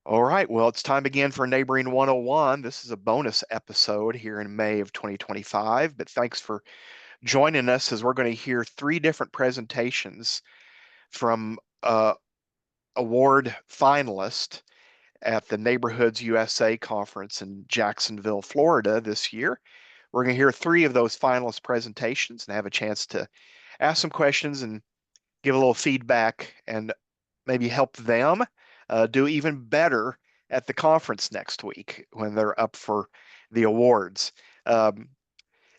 All right, well, it's time again for Neighboring 101. This is a bonus episode here in May of 2025, but thanks for joining us as we're going to hear three different presentations from award finalists at the Neighborhoods USA conference in Jacksonville, Florida this year. We're going to hear three of those finalist presentations and have a chance to ask some questions and give a little feedback and maybe help them do even better at the conference next week when they're up for the awards.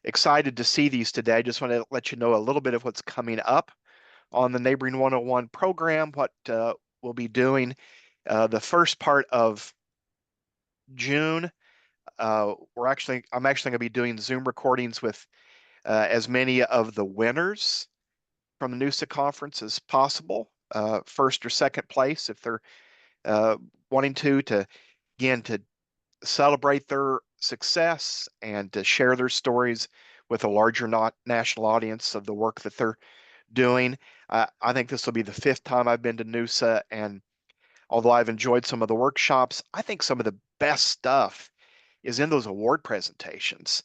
Excited to see these today. I just want to let you know a little bit of what's coming up on the Neighboring 101 program, what we'll be doing the first part of June. I'm actually going to be doing Zoom recordings with as many of the winners from the NUSA conference as possible, first or second place if they're wanting to again to celebrate their success and to share their stories with a larger national audience of the work that they're doing. I think this will be the fifth time I've been to NUSA, and although I've enjoyed some of the workshops, I think some of the best stuff is in those award presentations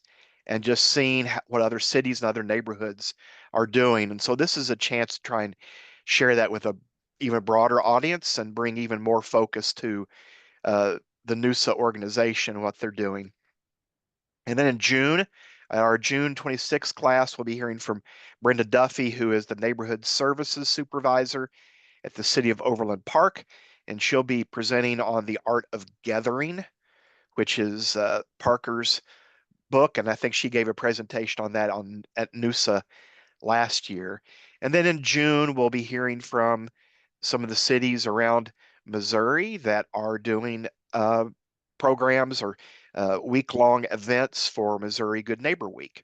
and just seeing what other cities and other neighborhoods are doing. And so this is a chance to try and share that with a even broader audience and bring even more focus to the NUSA organization and what they're doing. And then in June, our June 26th class, we'll be hearing from Brenda Duffy, who is the Neighborhood Services Supervisor at the City of Overland Park, and she'll be presenting on the art of gathering, which is Parker's book, and I think she gave a presentation on that at NUSA last year. And then in June, we'll be hearing from some of the cities around Missouri that are doing programs or week-long events for Missouri Good Neighbor Week.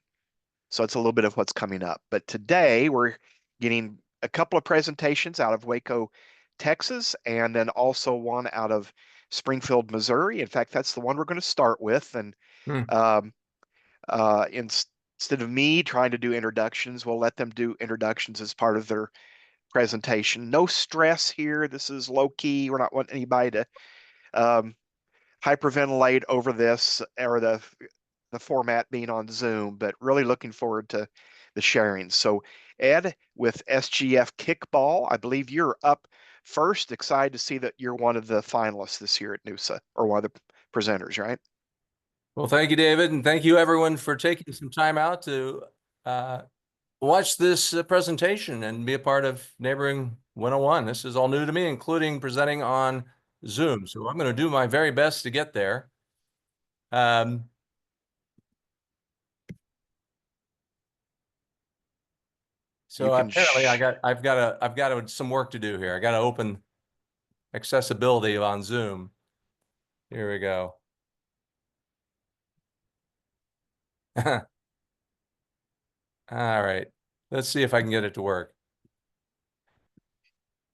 So it's a little bit of what's coming up. But today we're getting a couple of presentations out of Waco, Texas, and then also one out of Springfield, Missouri. In fact, that's the one we're going to start with. And um, instead of me trying to do introductions, we'll let them do introductions as part of their presentation. No stress here. This is low key. We're not wanting anybody to hyperventilate over this or the format being on Zoom, but really looking forward to the sharing. So Ed, with SGF Kickball, I believe you're up first. Excited to see that you're one of the finalists this year at NUSA, or one of the presenters, right? Well, thank you, David, and thank you everyone for taking some time out to watch this presentation and be a part of Neighboring 101. This is all new to me, including presenting on Zoom. So I'm going to do my very best to get there. So apparently I've got some work to do here. I got to open accessibility on Zoom. Here we go. All right. Let's see if I can get it to work.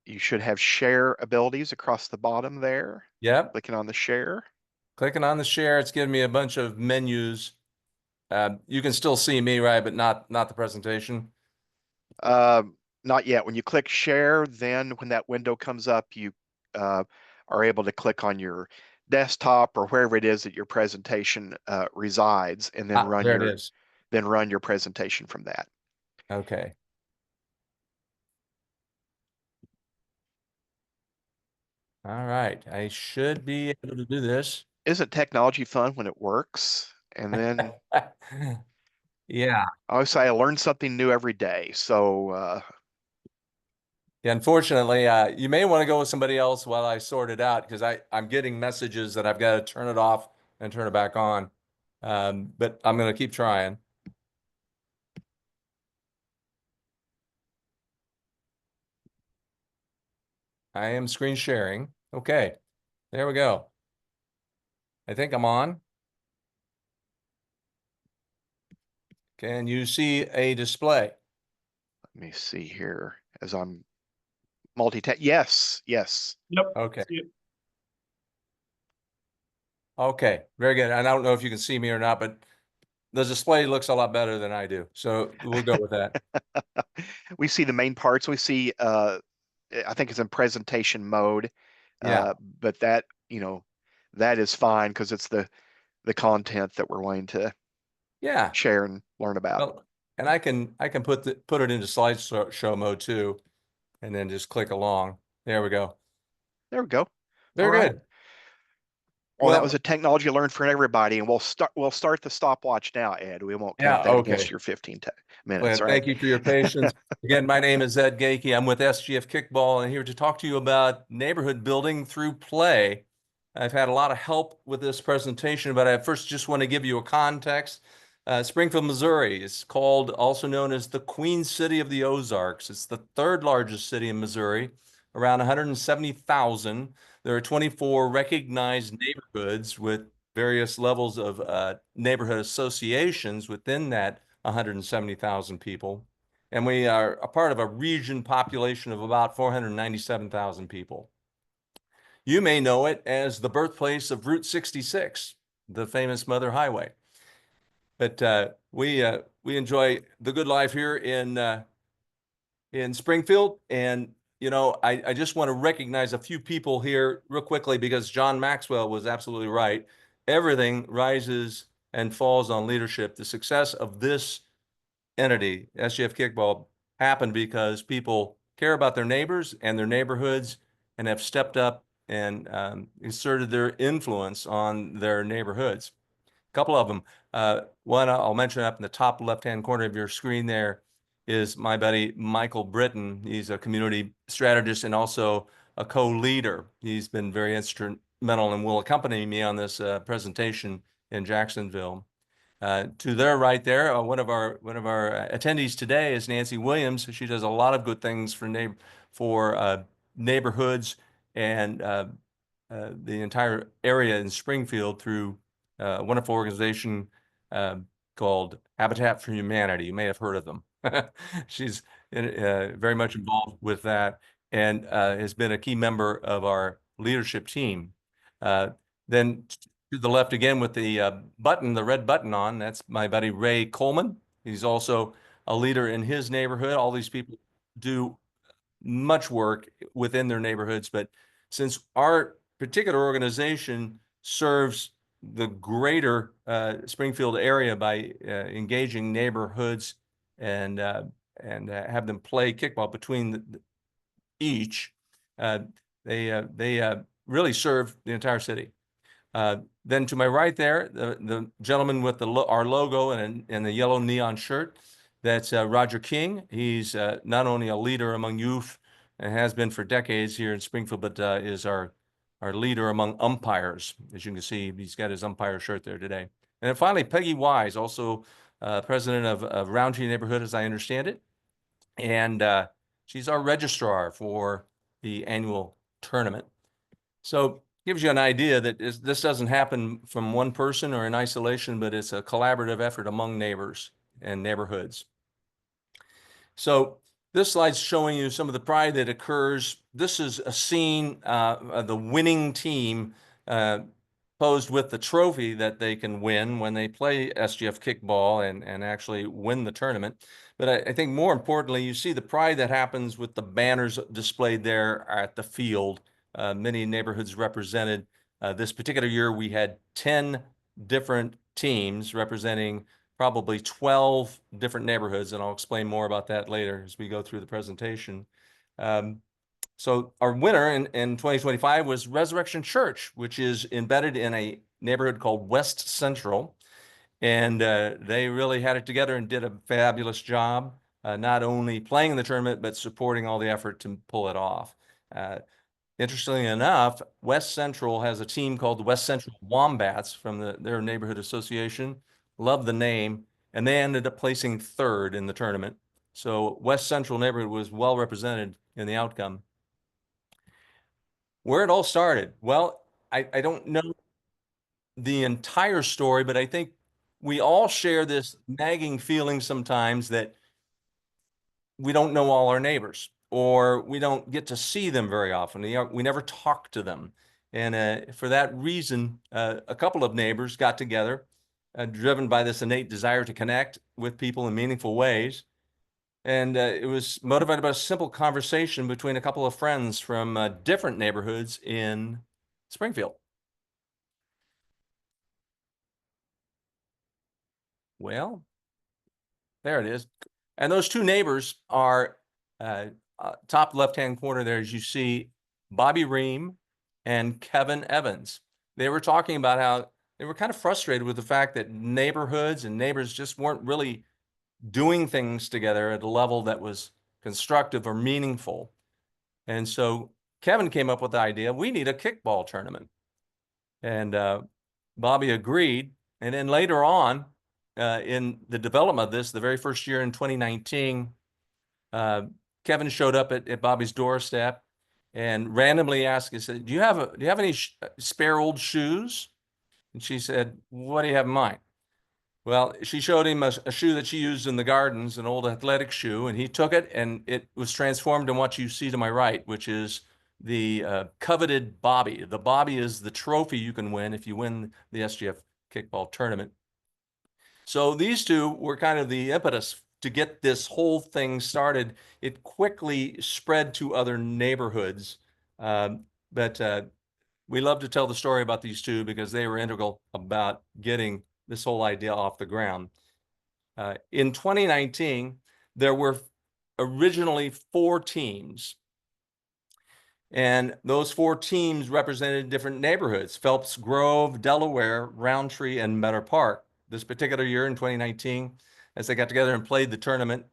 You should have share abilities across the bottom there. Yep. Clicking on the share. Clicking on the share, it's giving me a bunch of menus. You can still see me, right? But not the presentation. Not yet. When you click share, then when that window comes up, you are able to click on your desktop or wherever it is that your presentation resides, and then There it is. run your presentation from that. Okay. All right. I should be able to do this. Isn't technology fun when it works? And then yeah. I always say I learn something new every day. So Yeah, unfortunately, you may want to go with somebody else while I sort it out, because I'm getting messages that I've got to turn it off and turn it back on. But I'm going to keep trying. I am screen sharing. Okay, there we go. I think I'm on. Can you see a display? let me see here as I'm multitasking. Yes. Yep. Okay. Okay, very good. And I don't know if you can see me or not, but the display looks a lot better than I do. So we'll go with that. We see the main parts. We see, I think it's in presentation mode. Yeah. But that that is fine because it's the content that we're wanting to Yeah. share and learn about. Well, and I can put it into slideshow mode too, and then just click along. There we go. There we go. All Very right. good. Well, that was a Well, technology learned for everybody, and we'll start the stopwatch now, Ed. We won't yeah, count that against okay. your 15 minutes, Well, right? thank you for your patience. Again, my name is Ed Goeke. I'm with SGF Kickball and here to talk to you about neighborhood building through play. I've had a lot of help with this presentation, but I first just want to give you a context. Springfield, Missouri is called, also known as the Queen City of the Ozarks. It's the third largest city in Missouri, around 170,000. There are 24 recognized neighborhoods with various levels of neighborhood associations within that 170,000 people. And we are a part of a region population of about 497,000 people. You may know it as the birthplace of Route 66, the famous Mother Highway. But we enjoy the good life here in Springfield. And, I just want to recognize a few people here real quickly because John Maxwell was absolutely right. Everything rises and falls on leadership. The success of this entity, SGF Kickball, happened because people care about their neighbors and their neighborhoods and have stepped up and exerted their influence on their neighborhoods. A couple of them. One I'll mention up in the top left-hand corner of your screen there is my buddy Michael Britton. He's a community strategist and also a co-leader. He's been very instrumental and will accompany me on this presentation in Jacksonville. To their right there, one of our attendees today is Nancy Williams. She does a lot of good things for neighborhoods and the entire area in Springfield through a wonderful organization called Habitat for Humanity. You may have heard of them. She's very much involved with that and has been a key member of our leadership team. Then to the left again with the the red button on, that's my buddy Ray Coleman. He's also a leader in his neighborhood. All these people do much work within their neighborhoods, but since our particular organization serves the greater Springfield area by engaging neighborhoods and have them play kickball between each, uh, they really serve the entire city. Then to my right there, the gentleman with our logo and the yellow neon shirt, that's Roger King. He's not only a leader among youth and has been for decades here in Springfield, but is our leader among umpires. As you can see, he's got his umpire shirt there today. And then finally, Peggy Wise, also president of Roundtree Neighborhood, as I understand it. And she's our registrar for the annual tournament. So gives you an idea that this doesn't happen from one person or in isolation, but it's a collaborative effort among neighbors and neighborhoods. So this slide's showing you some of the pride that occurs. This is a scene of the winning team posed with the trophy that they can win when they play SGF Kickball and actually win the tournament. But I think more importantly, you see the pride that happens with the banners displayed there at the field. Many neighborhoods represented. This particular year, we had 10 different teams representing probably 12 different neighborhoods, and I'll explain more about that later as we go through the presentation. So our winner in 2025 was Resurrection Church, which is embedded in a neighborhood called West Central. And they really had it together and did a fabulous job, not only playing in the tournament, but supporting all the effort to pull it off. Interestingly enough, West Central has a team called the West Central Wombats from their neighborhood association. Love the name. And they ended up placing third in the tournament. So West Central neighborhood was well represented in the outcome. Where it all started. Well, I don't know the entire story, but I think we all share this nagging feeling sometimes that we don't know all our neighbors or we don't get to see them very often. We never talk to them. And for that reason, a couple of neighbors got together, driven by this innate desire to connect with people in meaningful ways. And it was motivated by a simple conversation between a couple of friends from different neighborhoods in Springfield. Well, there it is. And those two neighbors are top left-hand corner there, as you see, Bobby Ream and Kevin Evans. They were talking about how they were kind of frustrated with the fact that neighborhoods and neighbors just weren't really doing things together at a level that was constructive or meaningful. And so Kevin came up with the idea, we need a kickball tournament. And Bobby agreed. And then later on, in the development of this, the very first year in 2019, Kevin showed up at Bobby's doorstep and randomly asked, he said, do you have any spare old shoes? And she said, what do you have in mind? Well, she showed him a shoe that she used in the gardens, an old athletic shoe, and he took it, and it was transformed in what you see to my right, which is the coveted Bobby. The Bobby is the trophy you can win if you win the SGF Kickball tournament. So these two were kind of the impetus to get this whole thing started. It quickly spread to other neighborhoods, but we love to tell the story about these two because they were integral about getting this whole idea off the ground. In 2019, there were originally 4 teams. And those 4 teams represented different neighborhoods: Phelps Grove, Delaware, Roundtree, and Meadow Park. This particular year in 2019, as they got together and played the tournament,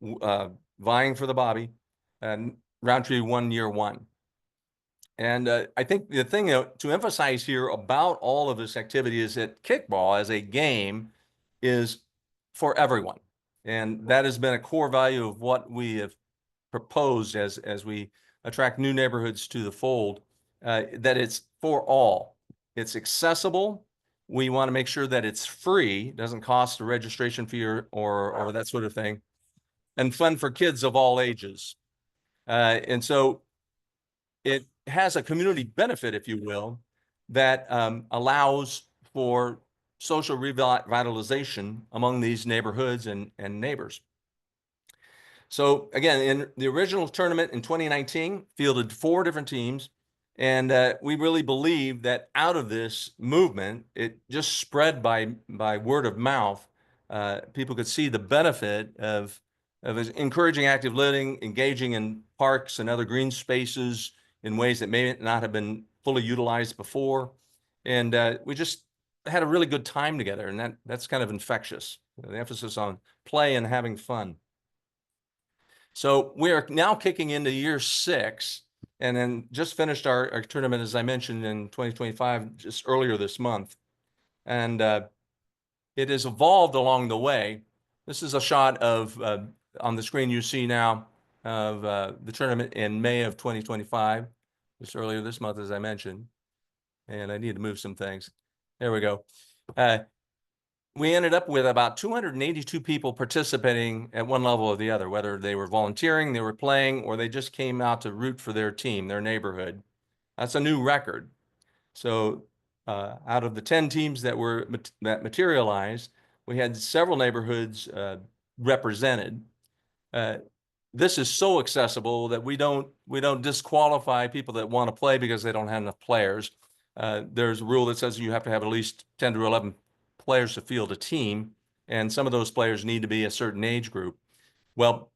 vying for the Bobby, and Roundtree won year 1. And I think the thing to emphasize here about all of this activity is that kickball as a game is for everyone. And that has been a core value of what we have proposed as we attract new neighborhoods to the fold, that it's for all. It's accessible. We want to make sure that it's free, doesn't cost a registration fee or that sort of thing, and fun for kids of all ages. And so it has a community benefit, if you will, that allows for social revitalization among these neighborhoods and neighbors. So again, in the original tournament in 2019, fielded 4 different teams, and we really believe that out of this movement, it just spread by word of mouth. People could see the benefit of encouraging active living, engaging in parks and other green spaces in ways that may not have been fully utilized before. And we just had a really good time together, and that's kind of infectious. The emphasis on play and having fun. So we are now kicking into year 6, and then just finished our tournament, as I mentioned, in 2025, just earlier this month. And it has evolved along the way. This is a shot of, on the screen you see now, of the tournament in May of 2025, just earlier this month, as I mentioned. And I need to move some things. There we go. We ended up with about 282 people participating at one level or the other, whether they were volunteering, they were playing, or they just came out to root for their team, their neighborhood. That's a new record. So out of the 10 teams that materialized, we had several neighborhoods represented. This is so accessible that we don't disqualify people that want to play because they don't have enough players. There's a rule that says you have to have at least 10 to 11 players to field a team, and some of those players need to be a certain age group. Well,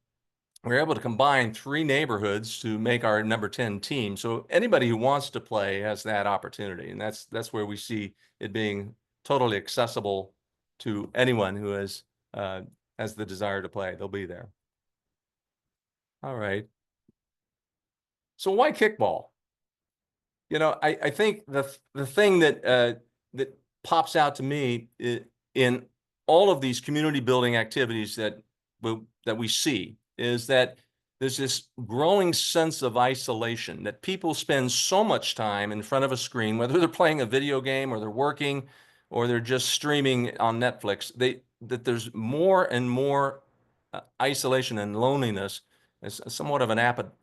we're able to combine 3 neighborhoods to make our number 10 team. So anybody who wants to play has that opportunity, and that's where we see it being totally accessible to anyone who has the desire to play. They'll be there. All right. So why kickball? You know, I think the thing that pops out to me in all of these community building activities that we see is that there's this growing sense of isolation, that people spend so much time in front of a screen, whether they're playing a video game or they're working or they're just streaming on Netflix, that there's more and more isolation and loneliness. It's somewhat of an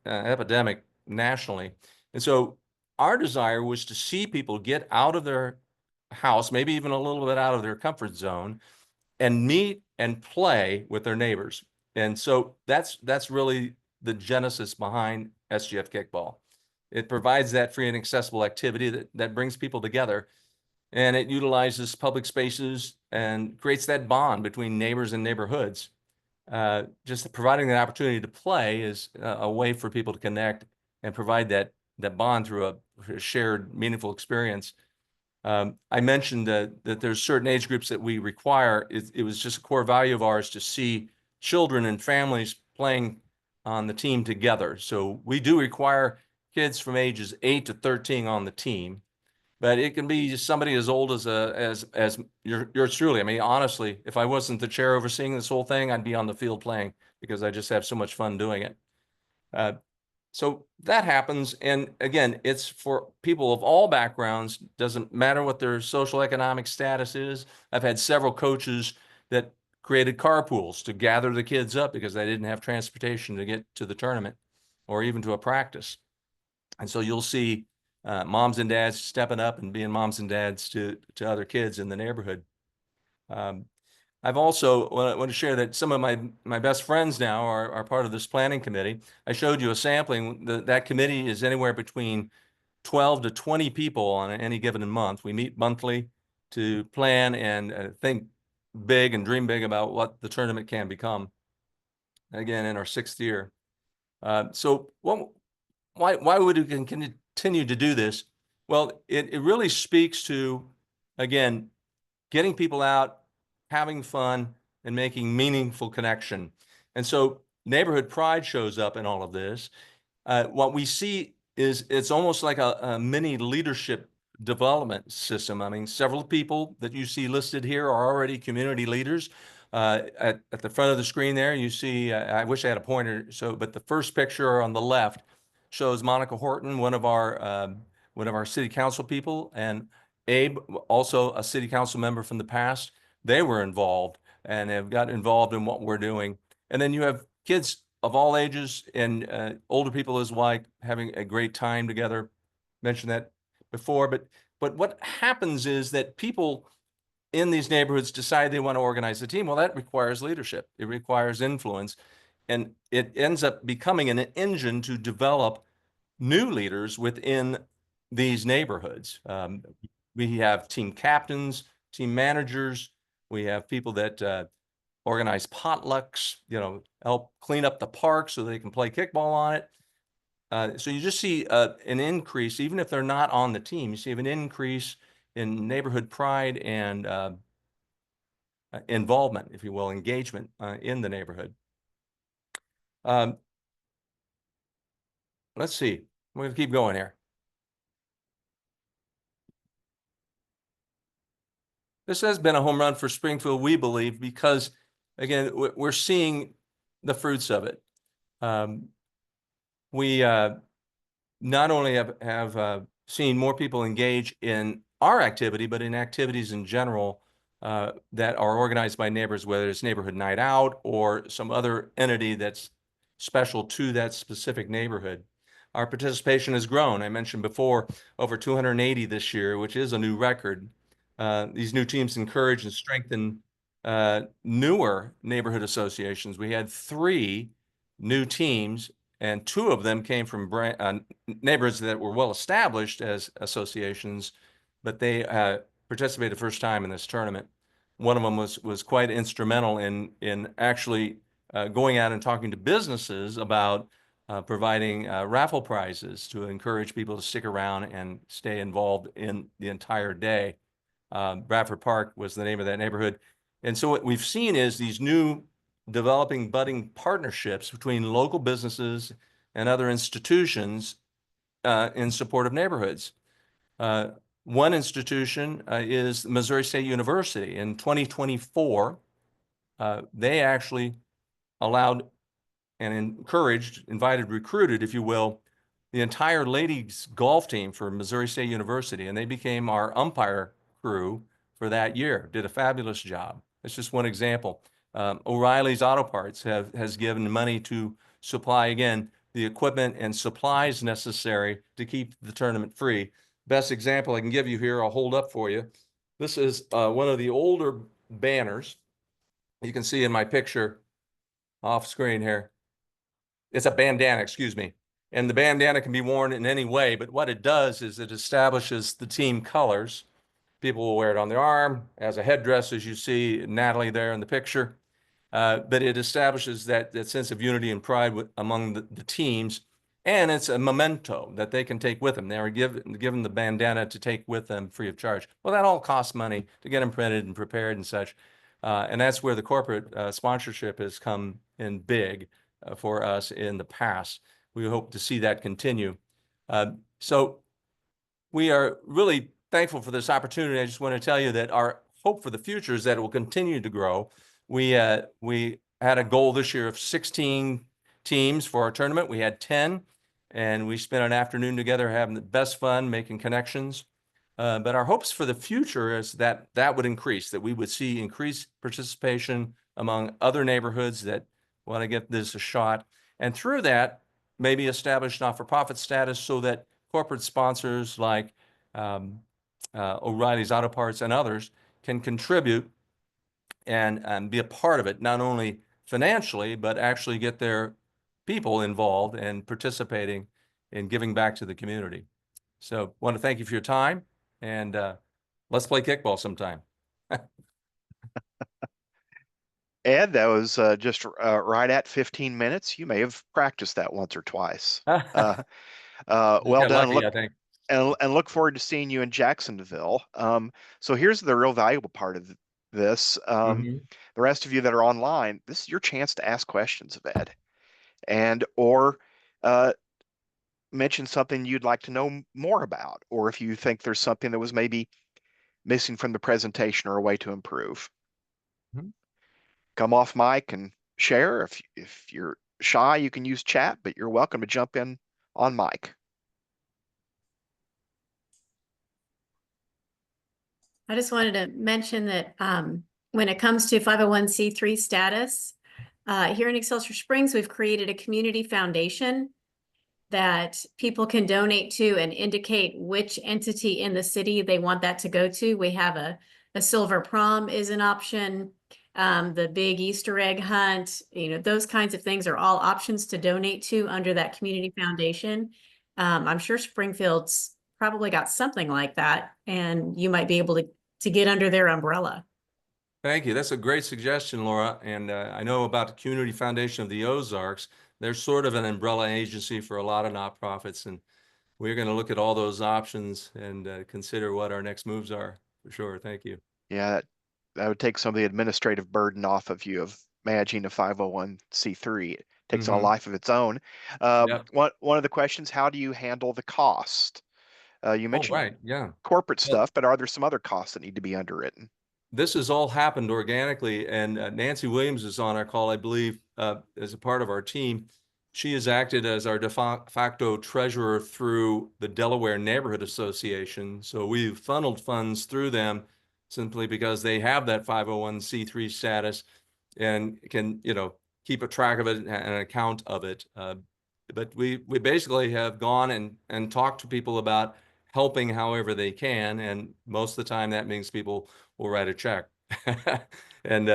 epidemic nationally. And so our desire was to see people get out of their house, maybe even a little bit out of their comfort zone, and meet and play with their neighbors. And so that's really the genesis behind SGF Kickball. It provides that free and accessible activity that brings people together. And it utilizes public spaces and creates that bond between neighbors and neighborhoods. Just providing the opportunity to play is a way for people to connect and provide that bond through a shared meaningful experience. I mentioned that there's certain age groups that we require. It was just a core value of ours to see children and families playing on the team together. So we do require kids from ages 8 to 13 on the team, but it can be somebody as old as yours truly. I mean, honestly, if I wasn't the chair overseeing this whole thing, I'd be on the field playing because I just have so much fun doing it. So that happens. And again, it's for people of all backgrounds, doesn't matter what their social economic status is. I've had several coaches that created carpools to gather the kids up because they didn't have transportation to get to the tournament or even to a practice. And so you'll see moms and dads stepping up and being moms and dads to other kids in the neighborhood. I've also want to share that some of my best friends now are part of this planning committee. I showed you a sampling. That committee is anywhere between 12 to 20 people on any given month. We meet monthly to plan and think big and dream big about what the tournament can become. Again, in our 6th year. So why would we continue to do this? Well, it really speaks to, again, getting people out, having fun, and making meaningful connection. And so neighborhood pride shows up in all of this. What we see is it's almost like a mini leadership development system. I mean, several people that you see listed here are already community leaders. At the front of the screen there, you see, I wish I had a pointer, but the first picture on the left shows Monica Horton, one of our city council people, and Abe, also a city council member from the past. They were involved and have got involved in what we're doing. And then you have kids of all ages and older people as well, having a great time together. Mentioned that before, but what happens is that people in these neighborhoods decide they want to organize a team. Well, that requires leadership. It requires influence, and it ends up becoming an engine to develop new leaders within these neighborhoods. We have team captains, team managers. We have people that organize potlucks, help clean up the park so they can play kickball on it. So you just see an increase, even if they're not on the team, you see an increase in neighborhood pride and involvement, if you will, engagement in the neighborhood. Let's see, we're going to keep going here. This has been a home run for Springfield, we believe, because, again, we're seeing the fruits of it. We not only have seen more people engage in our activity, but in activities in general that are organized by neighbors, whether it's neighborhood night out or some other entity that's special to that specific neighborhood. Our participation has grown. I mentioned before, over 280 this year, which is a new record. These new teams encourage and strengthen newer neighborhood associations. We had 3 new teams, and 2 of them came from neighborhoods that were well established as associations, but they participated the first time in this tournament. One of them was quite instrumental in actually going out and talking to businesses about providing raffle prizes to encourage people to stick around and stay involved in the entire day. Bradford Park was the name of that neighborhood. And so what we've seen is these new developing budding partnerships between local businesses and other institutions in support of neighborhoods. One institution is Missouri State University. In 2024, they actually allowed and encouraged, invited, recruited, if you will, the entire ladies golf team for Missouri State University, and they became our umpire crew for that year. Did a fabulous job. That's just one example. O'Reilly's Auto Parts has given money to supply, again, the equipment and supplies necessary to keep the tournament free. Best example I can give you here, I'll hold up for you. This is one of the older banners. You can see in my picture off screen here. It's a bandana, excuse me. And the bandana can be worn in any way, but what it does is it establishes the team colors. People will wear it on their arm as a headdress, as you see Natalie there in the picture. But it establishes that sense of unity and pride among the teams. And it's a memento that they can take with them. They are given the bandana to take with them free of charge. Well, that all costs money to get them printed and prepared and such. And that's where the corporate sponsorship has come in big for us in the past. We hope to see that continue. So we are really thankful for this opportunity. I just want to tell you that our hope for the future is that it will continue to grow. We had a goal this year of 16 teams for our tournament. We had 10, and we spent an afternoon together having the best fun, making connections. But our hopes for the future is that would increase, that we would see increased participation among other neighborhoods that want to get this a shot. And through that, maybe establish not-for-profit status so that corporate sponsors like O'Reilly's Auto Parts and others can contribute and be a part of it, not only financially, but actually get their people involved and participating in giving back to the community. So I want to thank you for your time, and let's play kickball sometime. Ed, that was just right at 15 minutes. You may have practiced that once or twice. Well Got done. lucky, I think. And look forward to seeing you in Jacksonville. So here's the real valuable part of this. The rest of you that are online, this is your chance to ask questions of Ed, and or mention something you'd like to know more about, or if you think there's something that was maybe missing from the presentation or a way to improve. Come off mic and share. If you're shy, you can use chat, but you're welcome to jump in on mic. I just wanted to mention that when it comes to 501c3 status, here in Excelsior Springs, we've created a community foundation that people can donate to and indicate which entity in the city they want that to go to. We have a silver prom is an option. The big Easter egg hunt, those kinds of things are all options to donate to under that community foundation. I'm sure Springfield's probably got something like that, and you might be able to get under their umbrella. Thank you. That's a great suggestion, Laura. And I know about the Community Foundation of the Ozarks. They're sort of an umbrella agency for a lot of nonprofits, and we're going to look at all those options and consider what our next moves are, for sure. Thank you. Yeah, that would take some of the administrative burden off of you of managing a 501c3. It takes on a life of its own. Yep. One of the questions, how do you handle the cost? You mentioned right. Yeah. corporate stuff, but are there some other costs that need to be underwritten? This has all happened organically, and Nancy Williams is on our call, I believe, as a part of our team. She has acted as our de facto treasurer through the Delaware Neighborhood Association. So we've funneled funds through them simply because they have that 501c3 status and can, keep a track of it and an account of it. But we basically have gone and talked to people about helping however they can, and most of the time that means people will write a check. And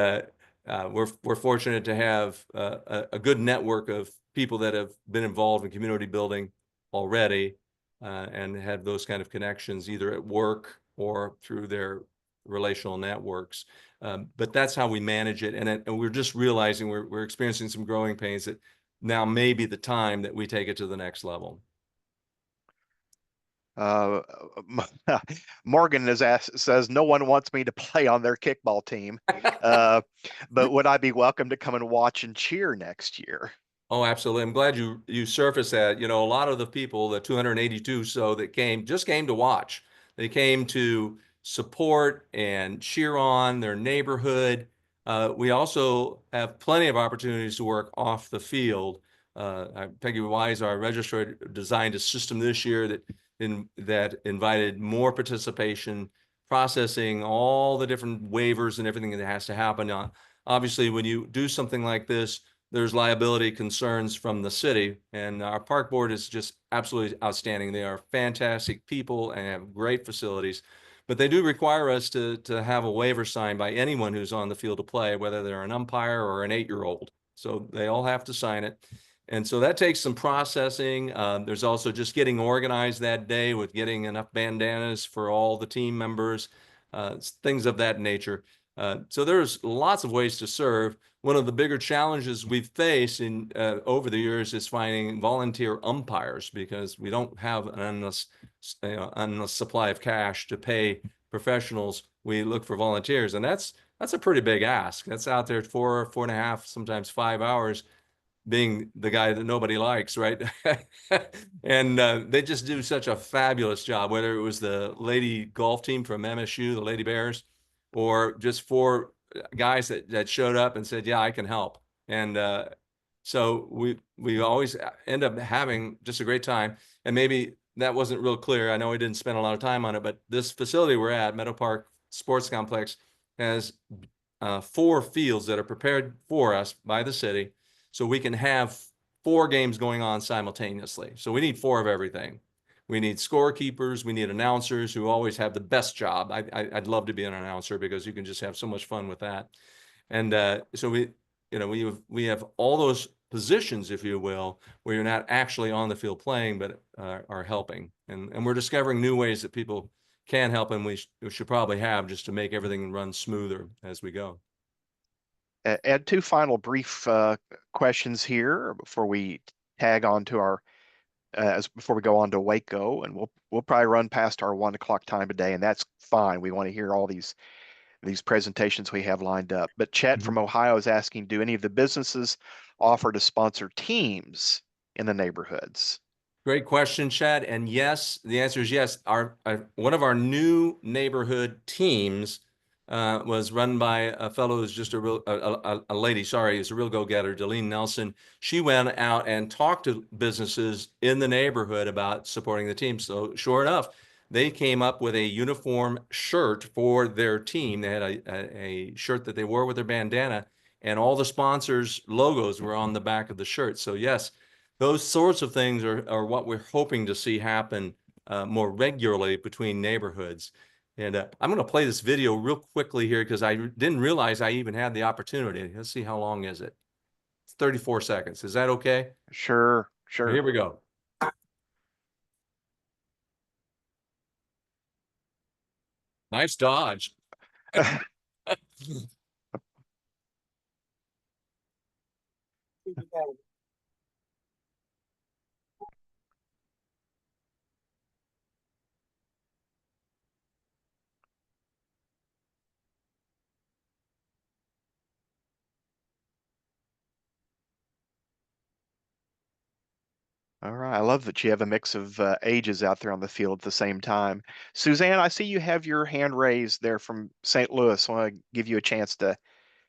we're fortunate to have a good network of people that have been involved in community building already and have those kind of connections either at work or through their relational networks. But that's how we manage it. And we're just realizing we're experiencing some growing pains that now may be the time that we take it to the next level. Morgan says no one wants me to play on their kickball team, but would I be welcome to come and watch and cheer next year? Oh, absolutely. I'm glad you surfaced that. A lot of the people, the 282 so that just came to watch. They came to support and cheer on their neighborhood. We also have plenty of opportunities to work off the field. Peggy Wise, our registrar, designed a system this year that invited more participation, processing all the different waivers and everything that has to happen. Obviously, when you do something like this, there's liability concerns from the city, and our park board is just absolutely outstanding. They are fantastic people and have great facilities, but they do require us to have a waiver signed by anyone who's on the field to play, whether they're an umpire or an 8-year-old. So they all have to sign it. And so that takes some processing. There's also just getting organized that day with getting enough bandanas for all the team members, things of that nature. So there's lots of ways to serve. One of the bigger challenges we've faced in over the years is finding volunteer umpires, because we don't have an endless supply of cash to pay professionals. We look for volunteers, and that's a pretty big ask. That's out there 4.5, sometimes 5 hours, being the guy that nobody likes, right? And they just do such a fabulous job, whether it was the lady golf team from MSU, the Lady Bears, or just 4 guys that showed up and said, yeah, I can help. And so we always end up having just a great time. And maybe that wasn't real clear. I know we didn't spend a lot of time on it, but this facility we're at, Meadow Park Sports Complex, has 4 fields that are prepared for us by the city, so we can have 4 games going on simultaneously. So we need 4 of everything. We need scorekeepers. We need announcers who always have the best job. I'd love to be an announcer, because you can just have so much fun with that. And so we have all those positions, if you will, where you're not actually on the field playing, but are helping. And we're discovering new ways that people can help, and we should probably have, just to make everything run smoother as we go. Ed, 2 final brief questions here before we tag on to our before we go on to Waco, and we'll probably run past our 1 o'clock time today, and that's fine. We want to hear all these presentations we have lined up. But Chet from Ohio is asking, do any of the businesses offer to sponsor teams in the neighborhoods? Great question, Chad. And yes, the answer is yes. One of our new neighborhood teams was run by a fellow who's just a lady, sorry, is a real go-getter, Delene Nelson. She went out and talked to businesses in the neighborhood about supporting the team. So sure enough, they came up with a uniform shirt for their team. They had a shirt that they wore with their bandana, and all the sponsors' logos were on the back of the shirt. So yes, those sorts of things are what we're hoping to see happen more regularly between neighborhoods. And I'm going to play this video real quickly here, because I didn't realize I even had the opportunity. Let's see, how long is it? It's 34 seconds. Is that okay? Sure, sure. Here we go. Nice dodge. All right. I love that you have a mix of ages out there on the field at the same time. Suzanne, I see you have your hand raised there from St. Louis. I want to give you a chance to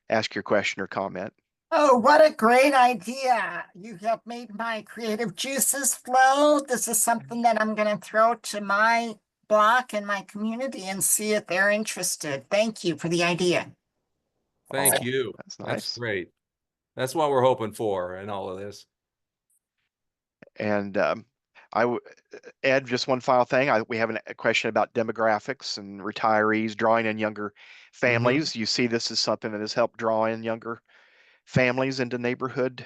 ask your question or comment. Oh, what a great idea. You have made my creative juices flow. This is something that I'm going to throw to my block and my community and see if they're interested. Thank you for the idea. Thank you. That's nice. That's great. That's what we're hoping for in all of this. And Ed, just one final thing. We have a question about demographics and retirees, drawing in younger families. You see this as something that has helped draw in younger families into neighborhood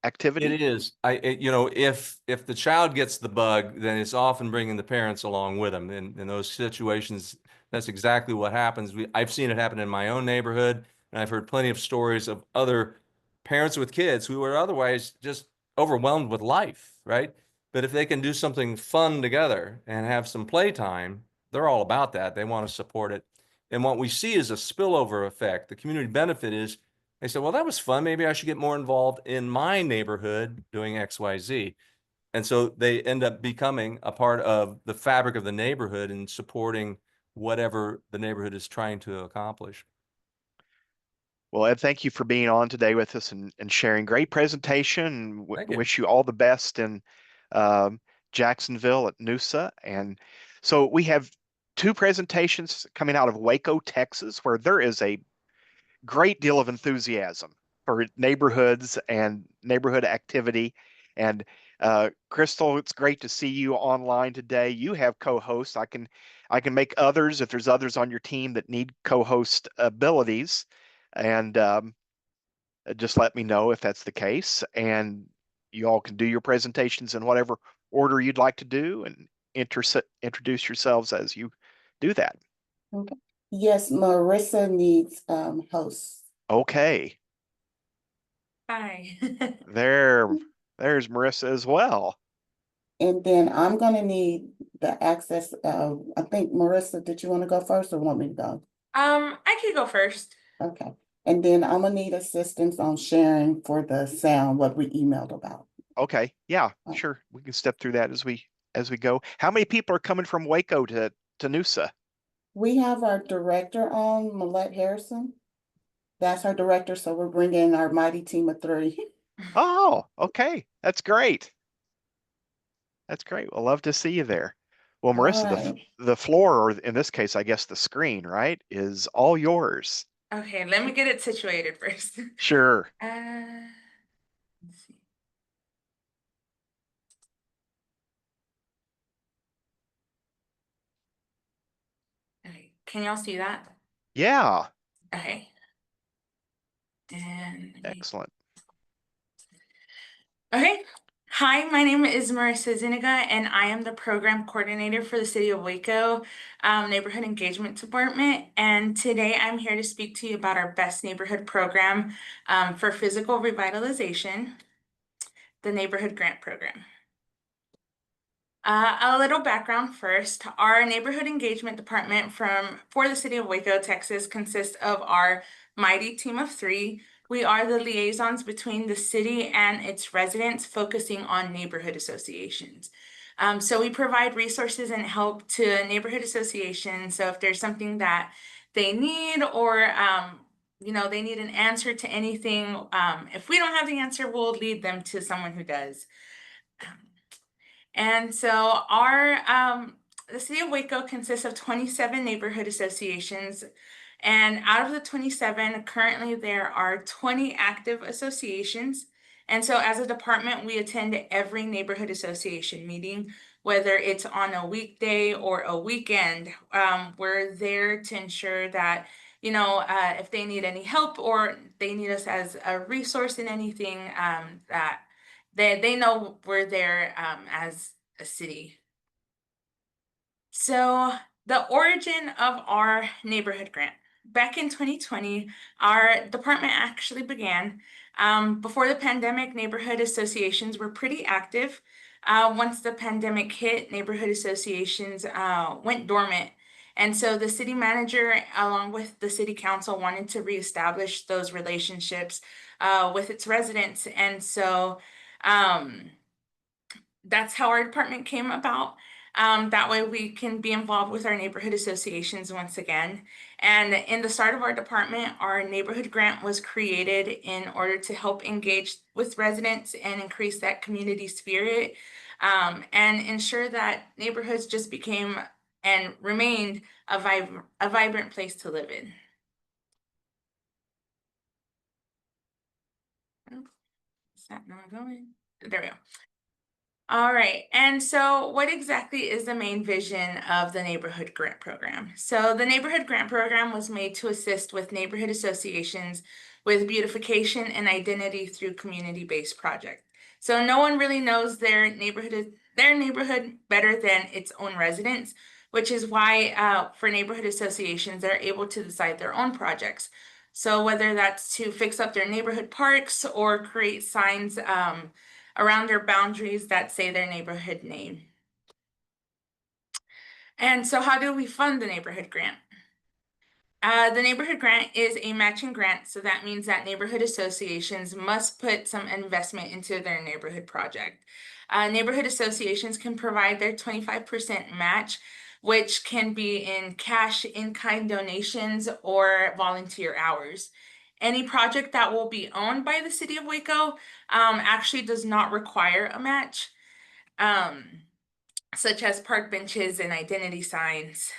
activity? It is. If the child gets the bug, then it's often bringing the parents along with them. In those situations, that's exactly what happens. I've seen it happen in my own neighborhood, and I've heard plenty of stories of other parents with kids who are otherwise just overwhelmed with life, right? But if they can do something fun together and have some playtime, they're all about that. They want to support it. And what we see is a spillover effect. The community benefit is, they said, well, that was fun. Maybe I should get more involved in my neighborhood doing X, Y, Z. And so they end up becoming a part of the fabric of the neighborhood and supporting whatever the neighborhood is trying to accomplish. Well, Ed, thank you for being on today with us and sharing. Great presentation. Thank you. Wish you all the best in Jacksonville at NUSA. And so we have 2 presentations coming out of Waco, Texas, where there is a great deal of enthusiasm for neighborhoods and neighborhood activity. And Crystal, it's great to see you online today. You have co-hosts. I can make others if there's others on your team that need co-host abilities, and just let me know if that's the case. And you all can do your presentations in whatever order you'd like to do, and introduce yourselves as you do that. Okay. Yes, Marissa needs hosts. Okay, Hi. there's Marissa as well. And then I'm gonna need the access. I think Marissa, did you want to go first or want me to go? I could go first. Okay. And then I'm gonna need assistance on sharing for the sound, what we emailed about. Okay, yeah, Oh. sure. We can step through that as we go. How many people are coming from Waco to NUSA? We have our director on, Millette Harrison. That's our director, so we're bringing our mighty team of 3. Oh, okay. That's great. That's great. We'll love to see you there. Well, Marissa, Alright. the floor, or in this case, I guess the screen, right, is all yours. Okay, let me get it situated first. Sure. Let's see. Okay, can y'all see that? Yeah, Okay. And excellent. okay. Hi, my name is Marissa Zuniga, and I am the program coordinator for the City of Waco Neighborhood Engagement Department. And today I'm here to speak to you about our best neighborhood program for physical revitalization, the Neighborhood Grant Program. A little background first. Our neighborhood engagement department for the City of Waco, Texas, consists of our mighty team of 3. We are the liaisons between the city and its residents, focusing on neighborhood associations. So we provide resources and help to neighborhood associations. So if there's something that they need, or they need an answer to anything, if we don't have the answer, we'll lead them to someone who does. And so the City of Waco consists of 27 neighborhood associations. And out of the 27, currently there are 20 active associations. And so as a department, we attend every neighborhood association meeting, whether it's on a weekday or a weekend. We're there to ensure that, if they need any help or they need us as a resource in anything, that they know we're there as a city. So the origin of our neighborhood grant. Back in 2020, our department actually began. Before the pandemic, neighborhood associations were pretty active. Once the pandemic hit, neighborhood associations went dormant. And so the city manager, along with the city council, wanted to reestablish those relationships with its residents. And so that's how our department came about. That way we can be involved with our neighborhood associations once again. And in the start of our department, our neighborhood grant was created in order to help engage with residents and increase that community spirit, and ensure that neighborhoods just became and remained a vibrant place to live in. Is that not going? There we go. All right, and so what exactly is the main vision of the Neighborhood Grant Program? So the Neighborhood Grant Program was made to assist with neighborhood associations with beautification and identity through community-based projects. So no one really knows their neighborhood better than its own residents, which is why for neighborhood associations, they're able to decide their own projects. So whether that's to fix up their neighborhood parks or create signs around their boundaries that say their neighborhood name. And so how do we fund the neighborhood grant? The neighborhood grant is a matching grant, so that means that neighborhood associations must put some investment into their neighborhood project. Neighborhood associations can provide their 25% match, which can be in cash, in-kind donations, or volunteer hours. Any project that will be owned by the City of Waco actually does not require a match, such as park benches and identity signs.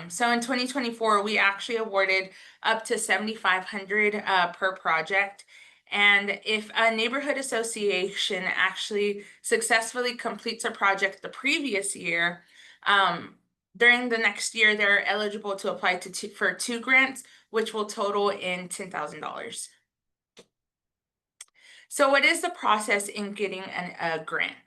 So in 2024, we actually awarded up to $7,500 per project. And if a neighborhood association actually successfully completes a project the previous year, during the next year, they're eligible to apply for 2 grants, which will total in $10,000. So what is the process in getting a grant?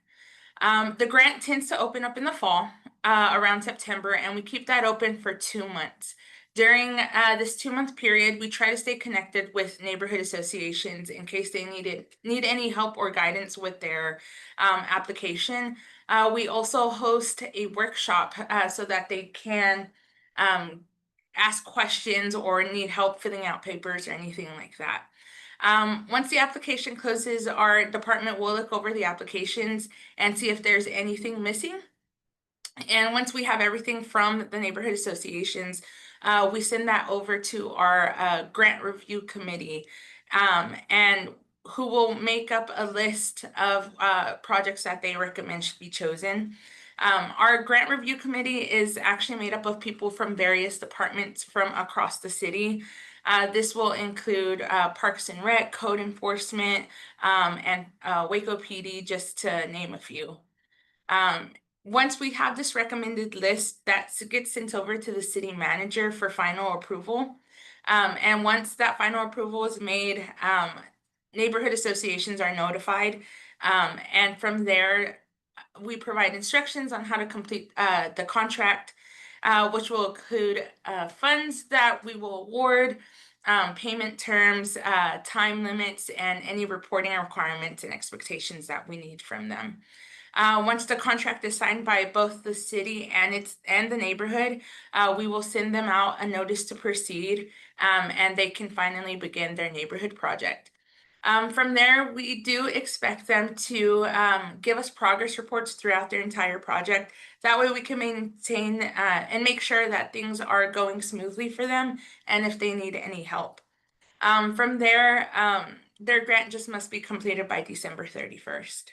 The grant tends to open up in the fall, around September, and we keep that open for 2 months. During this 2-month period, we try to stay connected with neighborhood associations in case they need any help or guidance with their application. We also host a workshop so that they can ask questions or need help filling out papers or anything like that. Once the application closes, our department will look over the applications and see if there's anything missing. And once we have everything from the neighborhood associations, we send that over to our grant review committee, and who will make up a list of projects that they recommend should be chosen. Our grant review committee is actually made up of people from various departments from across the city. This will include Parks and Rec, Code Enforcement, and Waco PD, just to name a few. Once we have this recommended list, that gets sent over to the city manager for final approval. And once that final approval is made, neighborhood associations are notified. And from there, we provide instructions on how to complete the contract, which will include funds that we will award, payment terms, time limits, and any reporting requirements and expectations that we need from them. Once the contract is signed by both the city and the neighborhood, we will send them out a notice to proceed, and they can finally begin their neighborhood project. From there, we do expect them to give us progress reports throughout their entire project. That way we can maintain and make sure that things are going smoothly for them and if they need any help. From there, their grant just must be completed by December 31st.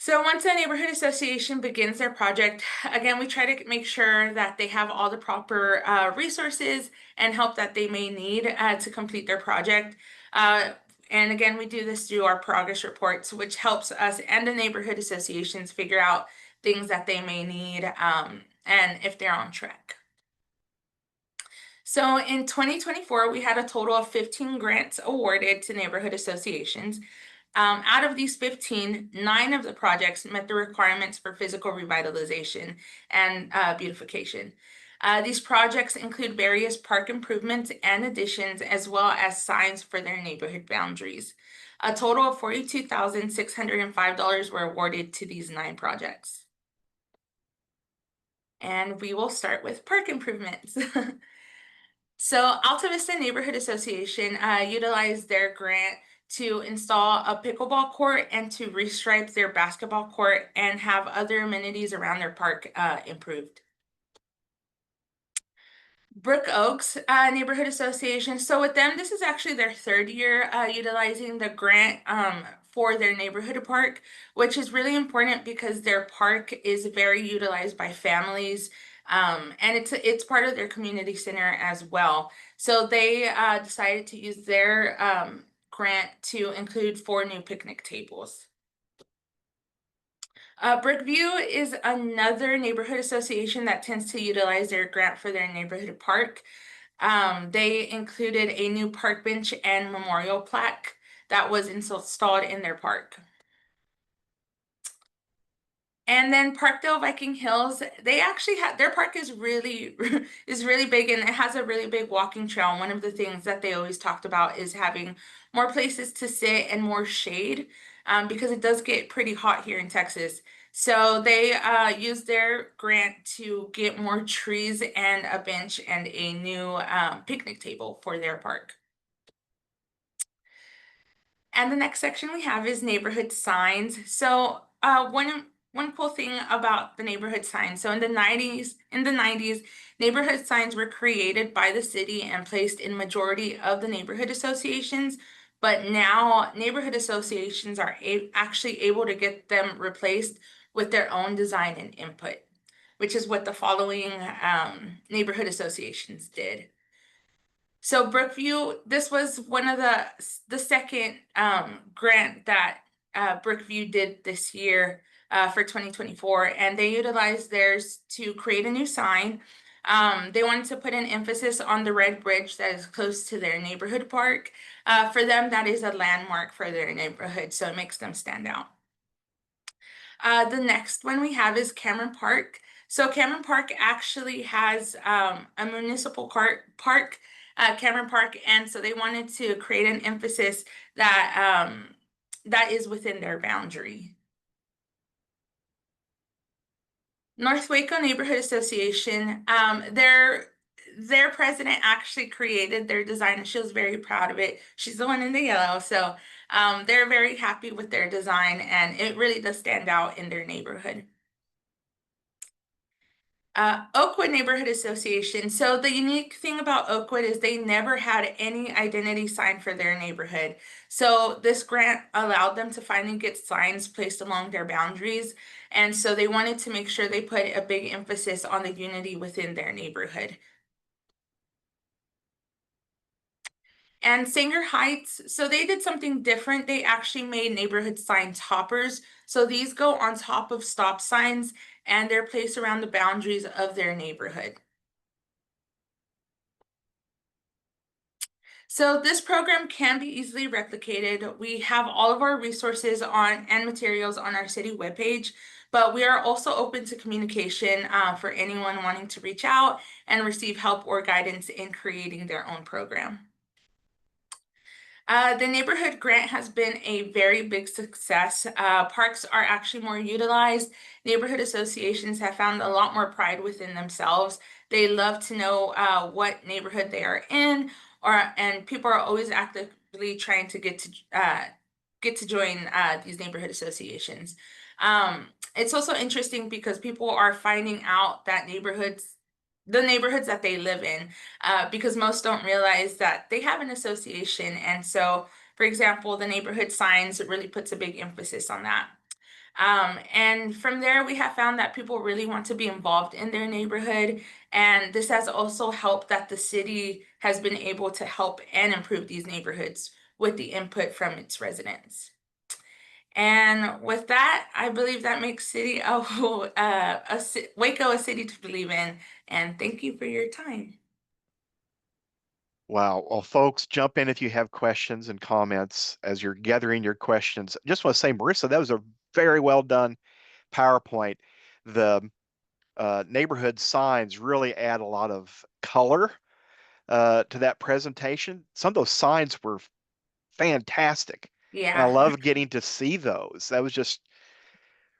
So once a neighborhood association begins their project, again, we try to make sure that they have all the proper resources and help that they may need to complete their project. And again, we do this through our progress reports, which helps us and the neighborhood associations figure out things that they may need and if they're on track. So in 2024, we had a total of 15 grants awarded to neighborhood associations. Out of these 15, 9 of the projects met the requirements for physical revitalization and beautification. These projects include various park improvements and additions, as well as signs for their neighborhood boundaries. A total of $42,605 were awarded to these 9 projects. And we will start with park improvements. So Alta Vista Neighborhood Association utilized their grant to install a pickleball court and to restripe their basketball court and have other amenities around their park improved. Brook Oaks Neighborhood Association. So with them, this is actually their 3rd year utilizing the grant for their neighborhood park, which is really important because their park is very utilized by families. And it's part of their community center as well. So they decided to use their grant to include 4 new picnic tables. Brookview is another neighborhood association that tends to utilize their grant for their neighborhood park. They included a new park bench and memorial plaque that was installed in their park. And then Parkdale Viking Hills, they actually have their park is really big, and it has a really big walking trail. And one of the things that they always talked about is having more places to sit and more shade, because it does get pretty hot here in Texas. So they used their grant to get more trees and a bench and a new picnic table for their park. And the next section we have is neighborhood signs. So one cool thing about the neighborhood signs. So in the 90s, neighborhood signs were created by the city and placed in majority of the neighborhood associations. But now neighborhood associations are actually able to get them replaced with their own design and input, which is what the following neighborhood associations did. So Brookview, this was one of the second grant that Brookview did this year for 2024, and they utilized theirs to create a new sign. They wanted to put an emphasis on the red bridge that is close to their neighborhood park. For them, that is a landmark for their neighborhood, so it makes them stand out. The next one we have is Cameron Park. So Cameron Park actually has a municipal park, Cameron Park, and so they wanted to create an emphasis that that is within their boundary. North Waco Neighborhood Association, their president actually created their design, and she was very proud of it. She's the one in the yellow, so they're very happy with their design, and it really does stand out in their neighborhood. Oakwood Neighborhood Association. So the unique thing about Oakwood is they never had any identity sign for their neighborhood. So this grant allowed them to finally get signs placed along their boundaries. And so they wanted to make sure they put a big emphasis on the unity within their neighborhood. And Sanger Heights, so they did something different. They actually made neighborhood sign toppers. So these go on top of stop signs and they're placed around the boundaries of their neighborhood. So this program can be easily replicated. We have all of our resources on and materials on our city webpage, but we are also open to communication for anyone wanting to reach out and receive help or guidance in creating their own program. The neighborhood grant has been a very big success. Parks are actually more utilized. Neighborhood associations have found a lot more pride within themselves. They love to know what neighborhood they are in, and people are always actively trying to get to join these neighborhood associations. It's also interesting because people are finding out that the neighborhoods that they live in, because most don't realize that they have an association. And so, for example, the neighborhood signs really puts a big emphasis on that. And from there, we have found that people really want to be involved in their neighborhood. And this has also helped that the city has been able to help and improve these neighborhoods with the input from its residents. And with that, I believe that makes Waco a city to believe in. And thank you for your time. Wow. Well, folks, jump in if you have questions and comments as you're gathering your questions. Just want to say, Marissa, that was a very well done PowerPoint. The neighborhood signs really add a lot of color to that presentation. Some of those signs were fantastic. And I Yeah. love getting to see those. That was just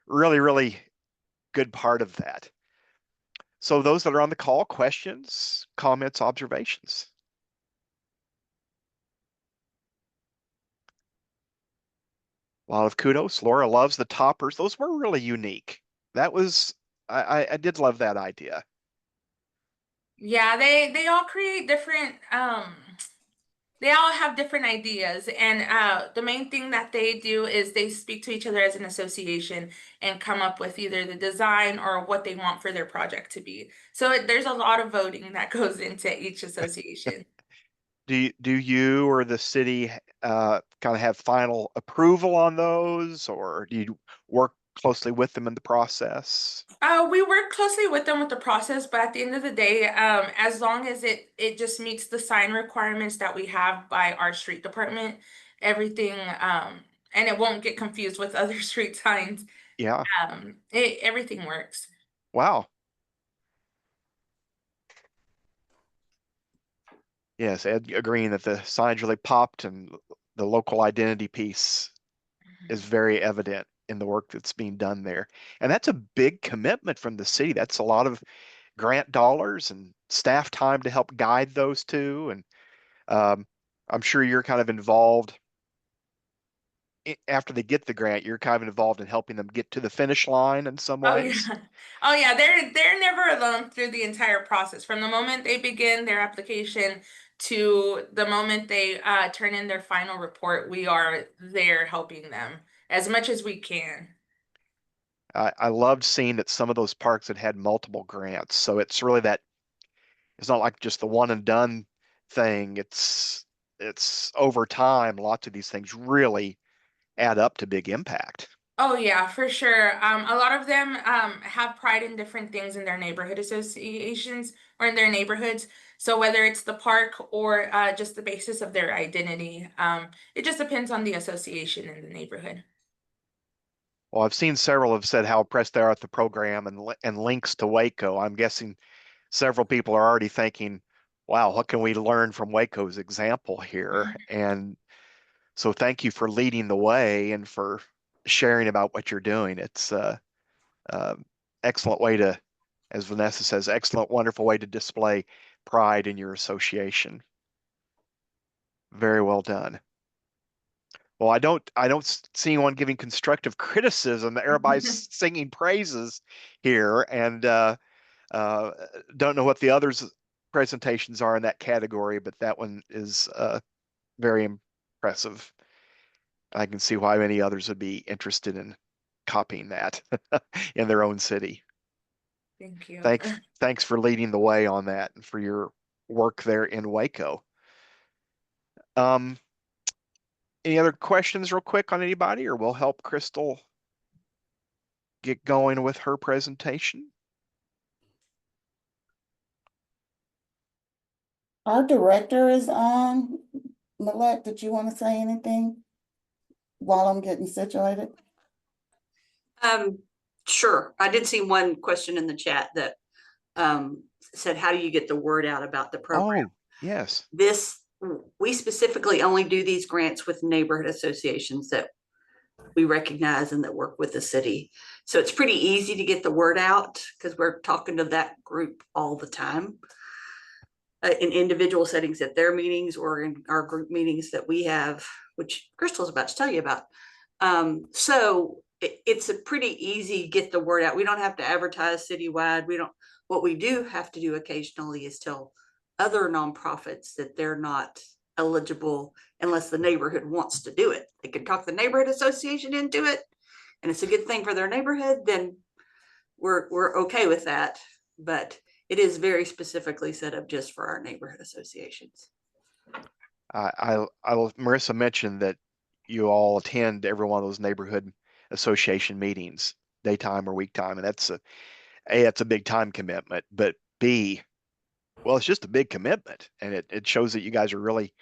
really, really good part of that. So those that are on the call, questions, comments, observations. A lot of kudos. Laura loves the toppers. Those were really unique. That was, I did love that idea. Yeah, they all create different they all have different ideas, and the main thing that they do is they speak to each other as an association and come up with either the design or what they want for their project to be. So there's a lot of voting that goes into each association. Do you or the city kind of have final approval on those, or do you work closely with them in the process? We work closely with them with the process, but at the end of the day, as long as it just meets the sign requirements that we have by our street department, everything, and it won't get confused with other street signs. Yeah. Everything works. Wow. Yes, Ed agreeing that the signs really popped and the local identity piece is very evident in the work that's being done there. And that's a big commitment from the city. That's a lot of grant dollars and staff time to help guide those two. And I'm sure you're kind of involved after they get the grant, you're kind of involved in helping them get to the finish line in some Oh yeah. ways. Oh yeah, they're never alone through the entire process. From the moment they begin their application to the moment they turn in their final report, we are there helping them as much as we can. I loved seeing that some of those parks had multiple grants. So it's really that it's not like just the one and done thing. It's over time, lots of these things really add up to big impact. Oh yeah, for sure. A lot of them have pride in different things in their neighborhood associations or in their neighborhoods. So whether it's the park or just the basis of their identity, it just depends on the association in the neighborhood. Well, I've seen several have said how impressed they are with the program and links to Waco. I'm guessing several people are already thinking, wow, what can we learn from Waco's example here? And so thank you for leading the way and for sharing about what you're doing. It's uh, excellent way to, as Vanessa says, excellent, wonderful way to display pride in your association. Very well done. Well, I don't see anyone giving constructive criticism. Everybody's singing praises here, and don't know what the others presentations are in that category, but that one is very impressive. I can see why many others would be interested in copying that in their own city. Thank you. Thanks for leading the way on that and for your work there in Waco. Any other questions real quick on anybody, or we'll help Crystal get going with her presentation? Our director is on. Millette, did you want to say anything while I'm getting situated? Sure. I did see one question in the chat that said, how do you get the word out about the program? Oh, yes. We specifically only do these grants with neighborhood associations that we recognize and that work with the city. So it's pretty easy to get the word out because we're talking to that group all the time. In individual settings at their meetings or in our group meetings that we have, which Crystal's about to tell you about. So it's a pretty easy get the word out. We don't have to advertise citywide. What we do have to do occasionally is tell other nonprofits that they're not eligible unless the neighborhood wants to do it. They could talk the neighborhood association into it, and it's a good thing for their neighborhood, then we're okay with that. But it is very specifically set up just for our neighborhood associations. Marissa mentioned that you all attend every one of those neighborhood association meetings, daytime or week time, and that's a big time commitment, but B, well, it's just a big commitment, and it shows that you guys are really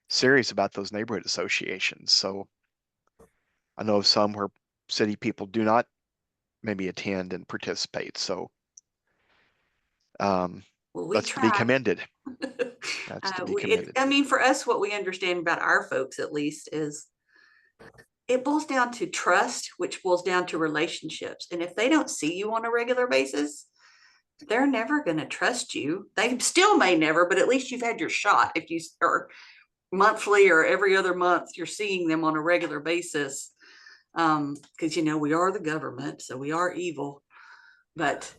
serious about those neighborhood associations. So I know of some where city people do not maybe attend and participate. So Well, we that's to be try. commended. That's to be commended. I mean, for us, what we understand about our folks, at least, is it boils down to trust, which boils down to relationships. And if they don't see you on a regular basis, they're never going to trust you. They still may never, but at least you've had your shot. If you are monthly or every other month, you're seeing them on a regular basis. Because, we are the government, so we are evil, but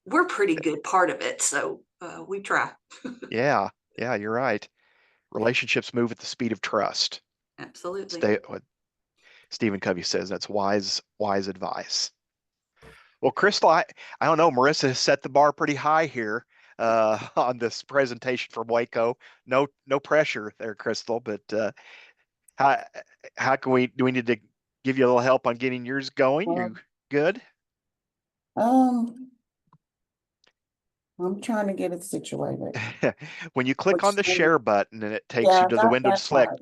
we're pretty good part of it. So we try. Yeah, you're right. Relationships move at the speed of trust. Absolutely. What Stephen Covey says, that's wise advice. Well, Crystal, I don't know, Marissa has set the bar pretty high here on this presentation from Waco. No pressure there, Crystal, but how can do we need to give you a little help on getting yours going? You good? I'm trying to get it situated. When you click on the share button and it takes you to the window to select,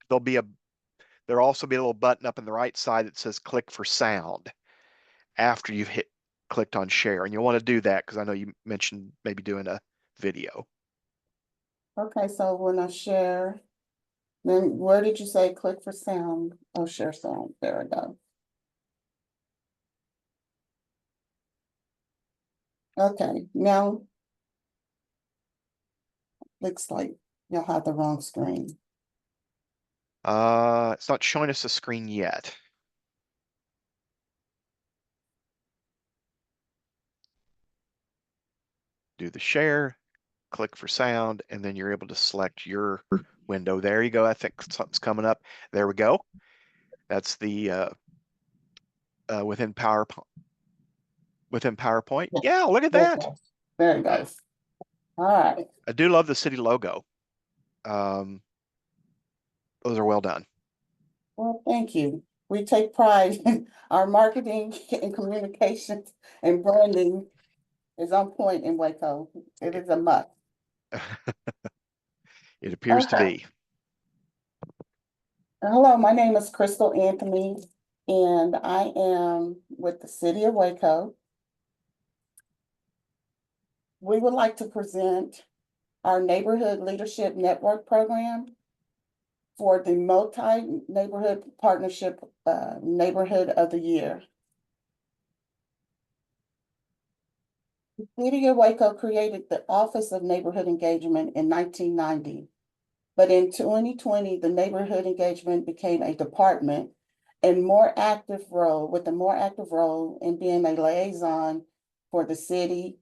there'll also be a little button up in the right side that says click for sound after you've clicked on share, and you'll want to do that because I know you mentioned maybe doing a video. Okay, so when I share, then where did you say click for sound? Oh, share sound. There we go. Okay, now looks like you'll have the wrong screen. It's not showing us a screen yet. Do the share, click for sound, and then you're able to select your window. There you go. I think something's coming up. There we go. That's the within PowerPoint. Yeah, look at that. There it goes. All right. I do love the city logo. Those are well done. Well, thank you. We take pride in our marketing and communications and branding is on point in Waco. It is a must. It appears to Okay. be. Hello, my name is Crystal Anthony, and I am with the City of Waco. We would like to present our Neighborhood Leadership Network Program for the Multi-Neighborhood Partnership Neighborhood of the Year. The City of Waco created the Office of Neighborhood Engagement in 1990. But in 2020, the neighborhood engagement became a department and with a more active role in being a liaison for the city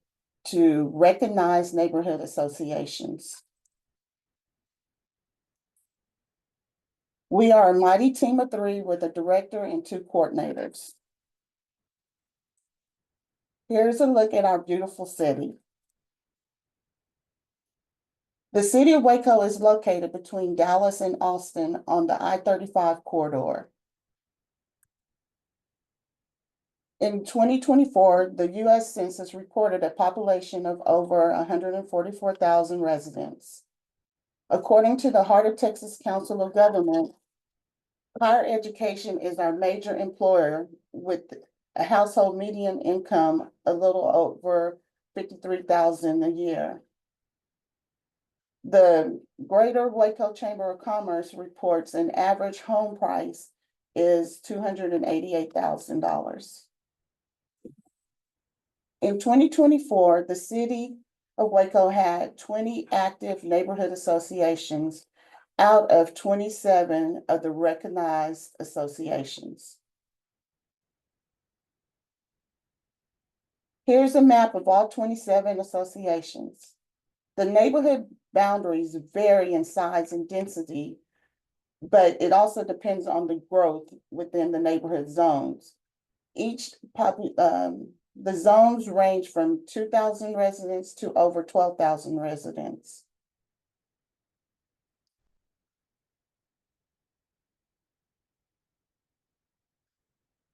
to recognize neighborhood associations. We are a mighty team of 3 with a director and 2 coordinators. Here's a look at our beautiful city. The city of Waco is located between Dallas and Austin on the I-35 corridor. In 2024, the U.S. Census reported a population of over 144,000 residents. According to the Heart of Texas Council of Government, higher education is our major employer with a household median income a little over $53,000 a year. The Greater Waco Chamber of Commerce reports an average home price is $288,000. In 2024, the city of Waco had 20 active neighborhood associations out of 27 of the recognized associations. Here's a map of all 27 associations. The neighborhood boundaries vary in size and density, but it also depends on the growth within the neighborhood zones. The zones range from 2,000 residents to over 12,000 residents.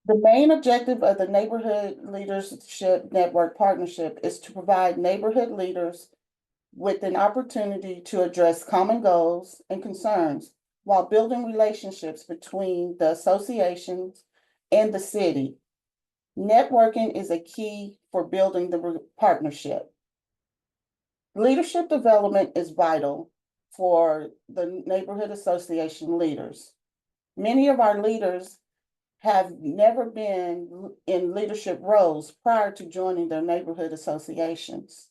The main objective of the Neighborhood Leadership Network Partnership is to provide neighborhood leaders with an opportunity to address common goals and concerns while building relationships between the associations and the city. Networking is a key for building the partnership. Leadership development is vital for the neighborhood association leaders. Many of our leaders have never been in leadership roles prior to joining their neighborhood associations.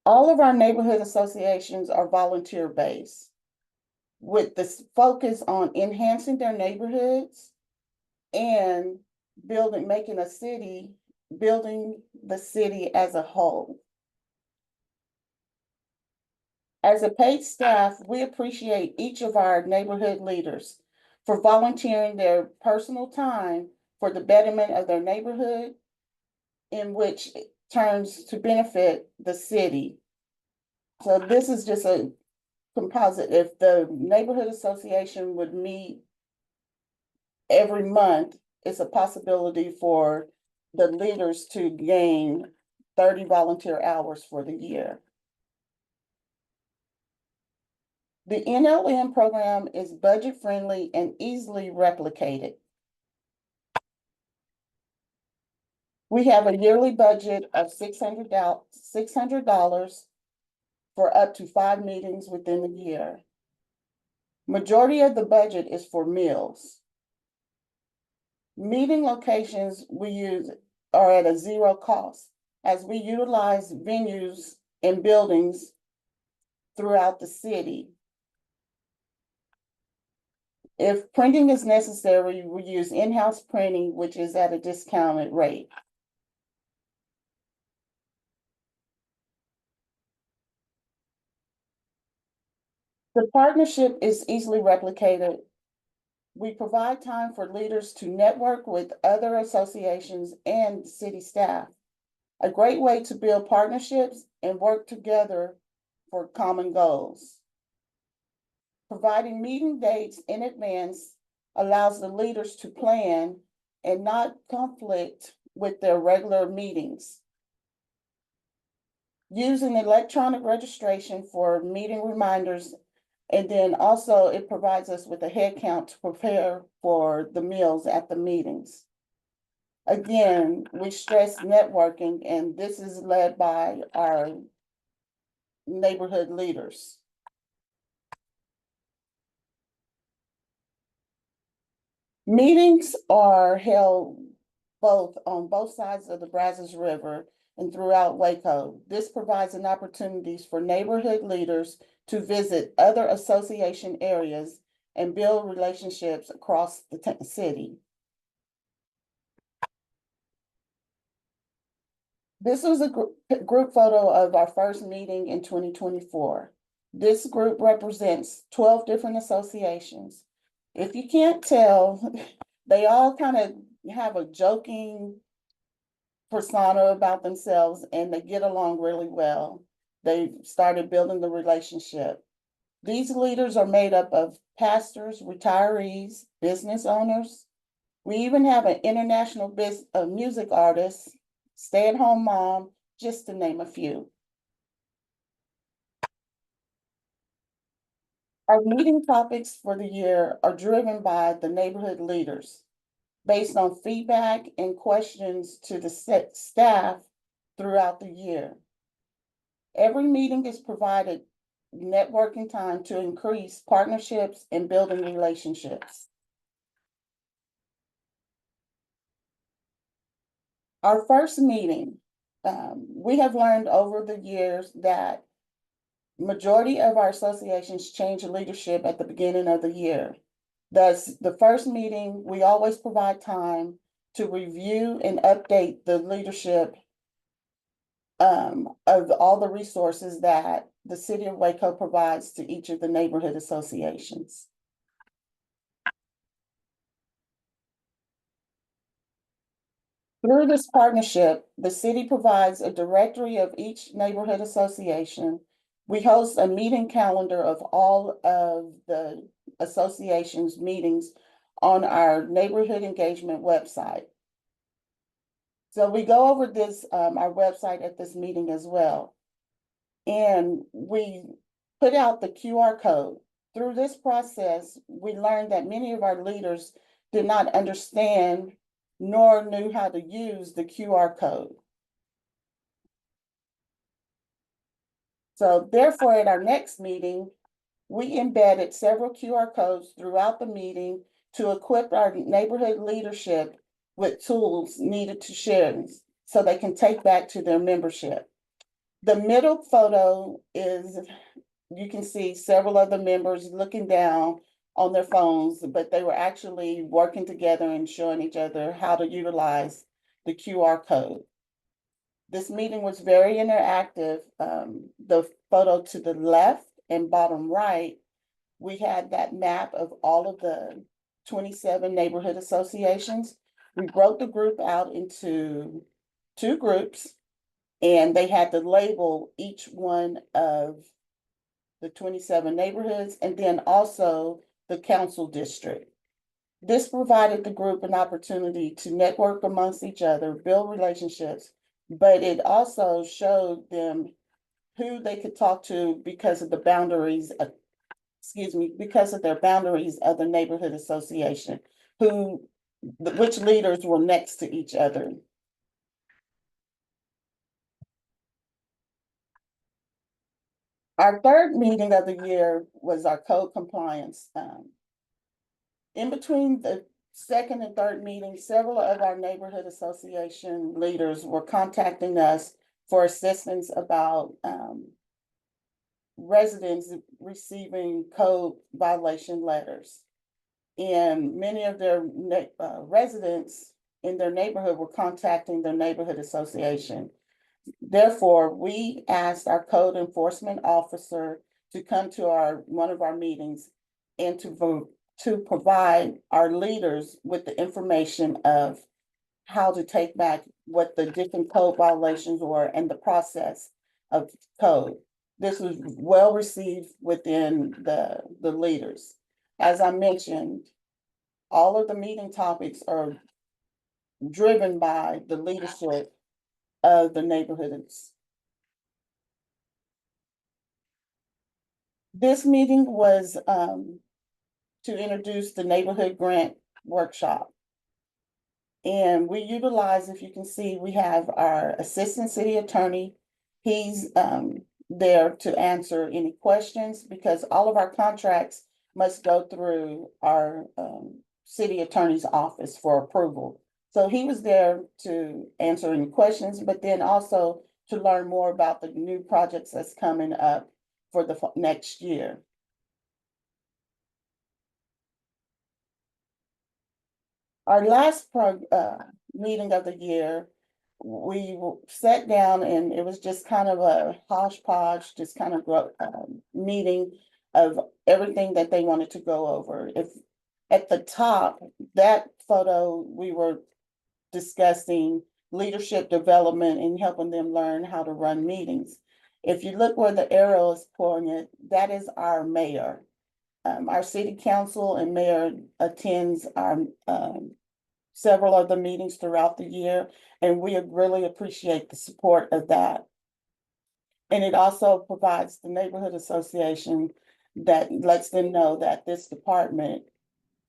All of our neighborhood associations are volunteer-based, with this focus on enhancing their neighborhoods and building the city as a whole. As a paid staff, we appreciate each of our neighborhood leaders for volunteering their personal time for the betterment of their neighborhood, in which turns to benefit the city. So this is just a composite. If the neighborhood association would meet every month, it's a possibility for the leaders to gain 30 volunteer hours for the year. The NLM program is budget-friendly and easily replicated. We have a yearly budget of $600 for up to 5 meetings within the year. Majority of the budget is for meals. Meeting locations we use are at a zero cost, as we utilize venues and buildings throughout the city. If printing is necessary, we use in-house printing, which is at a discounted rate. The partnership is easily replicated. We provide time for leaders to network with other associations and city staff. A great way to build partnerships and work together for common goals. Providing meeting dates in advance allows the leaders to plan and not conflict with their regular meetings. Using electronic registration for meeting reminders, and then also it provides us with a head count to prepare for the meals at the meetings. Again, we stress networking, and this is led by our neighborhood leaders. Meetings are held on both sides of the Brazos River and throughout Waco. This provides an opportunities for neighborhood leaders to visit other association areas and build relationships across the city. This was a group photo of our first meeting in 2024. This group represents 12 different associations. If you can't tell, they all kind of have a joking persona about themselves, and they get along really well. They started building the relationship. These leaders are made up of pastors, retirees, business owners. We even have an international music artist, stay-at-home mom, just to name a few. Our meeting topics for the year are driven by the neighborhood leaders, based on feedback and questions to the staff throughout the year. Every meeting is provided networking time to increase partnerships and building relationships. Our first meeting, we have learned over the years that majority of our associations change leadership at the beginning of the year. Thus, the first meeting, we always provide time to review and update the leadership of all the resources that the city of Waco provides to each of the neighborhood associations. Through this partnership, the city provides a directory of each neighborhood association. We host a meeting calendar of all of the association's meetings on our neighborhood engagement website. So we go over this, our website at this meeting as well. And we put out the QR code. Through this process, we learned that many of our leaders did not understand nor knew how to use the QR code. So therefore, at our next meeting, we embedded several QR codes throughout the meeting to equip our neighborhood leadership with tools needed to share so they can take back to their membership. The middle photo is, you can see several of the members looking down on their phones, but they were actually working together and showing each other how to utilize the QR code. This meeting was very interactive. The photo to the left and bottom right, we had that map of all of the 27 neighborhood associations. We broke the group out into 2 groups, and they had to label each one of the 27 neighborhoods and then also the council district. This provided the group an opportunity to network amongst each other, build relationships, but it also showed them who they could talk to because of the boundaries, because of their boundaries of the neighborhood association, which leaders were next to each other. Our third meeting of the year was our code compliance. In between the second and third meetings, several of our neighborhood association leaders were contacting us for assistance about residents receiving code violation letters. And many of their residents in their neighborhood were contacting their neighborhood association. Therefore, we asked our code enforcement officer to come to one of our meetings and to provide our leaders with the information of how to take back what the different code violations were and the process of code. This was well received within the leaders. As I mentioned, all of the meeting topics are driven by the leadership of the neighborhoods. This meeting was to introduce the neighborhood grant workshop. And we utilize, if you can see, we have our assistant city attorney. He's there to answer any questions because all of our contracts must go through our city attorney's office for approval. So he was there to answer any questions, but then also to learn more about the new projects that's coming up for the next year. Our last meeting of the year, we sat down and it was just kind of a hodgepodge, just kind of meeting of everything that they wanted to go over. If at the top, that photo, we were discussing leadership development and helping them learn how to run meetings. If you look where the arrow is pointed, that is our mayor. Our city council and mayor attends our several of the meetings throughout the year, and we really appreciate the support of that. And it also provides the neighborhood association that lets them know that this department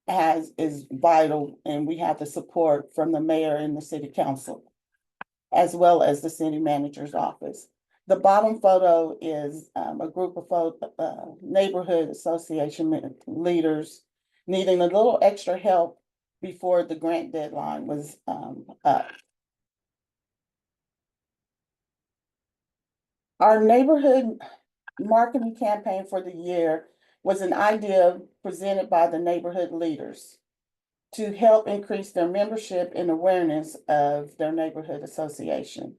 is vital, and we have the support from the mayor and the city council, as well as the city manager's office. The bottom photo is a group of neighborhood association leaders needing a little extra help before the grant deadline was up. Our neighborhood marketing campaign for the year was an idea presented by the neighborhood leaders to help increase their membership and awareness of their neighborhood association.